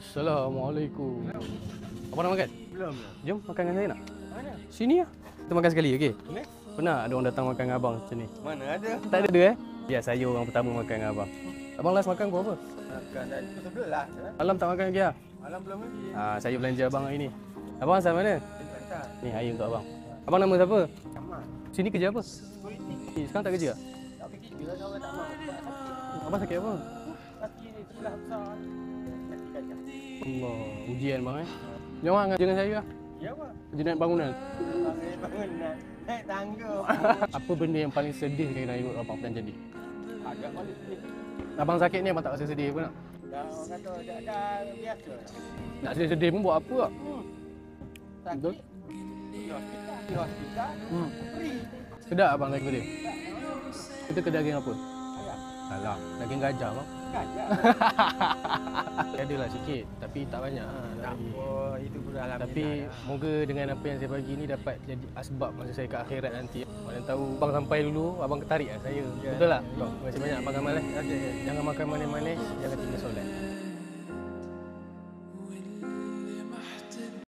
Assalamualaikum. Apa nak makan? Belum. Jom makan dengan saya nak? Mana? Sini lah. Kita makan sekali, okey? Boleh? Pernah ada orang datang makan dengan abang macam ni? Mana ada? Tak ada Ya, saya orang pertama makan dengan abang. Abang last makan pukul apa? Makan tadi pukul 11 lah. Malam tak makan lagi lah? Malam belum lagi. Saya belanja abang hari ni. Abang asal mana? Kelantan. Ni air untuk abang. Abang nama siapa? Kamal. Sini kerja apa? Security. Sekarang tak kerja? Tak fikir dia orang tak mau. Abang sakit apa? Kaki ni sebelah besar. Kaki kacang. Allah, ujian bang Jom bang, jangan saya lah. Ya apa? Jenayat bangunan. Bangunan. Naik tangga. Apa benda yang paling sedih kena ikut abang pernah jadi? Agak paling sedih. Abang sakit ni abang tak rasa sedih pun nak? Dah orang kata dah biasa. Nak sedih-sedih pun buat apa tak? Sakit. Di hospital. Di hospital. Free. Sedap abang daging dia? Itu ke daging apa? Ayam. Alah, daging gajah bang. Gajah. Adalah sikit, tapi tak banyak Tak apa. Itu pun alhamdulillah. Tapi moga dengan apa yang saya bagi ni dapat jadi asbab masa saya ke akhirat nanti. Mana tahu abang sampai dulu, abang ketarik lah saya. Ya, Betul tak? ya. Terima kasih banyak abang Kamal. Okey. Jangan makan manis-manis, jangan tinggal solat.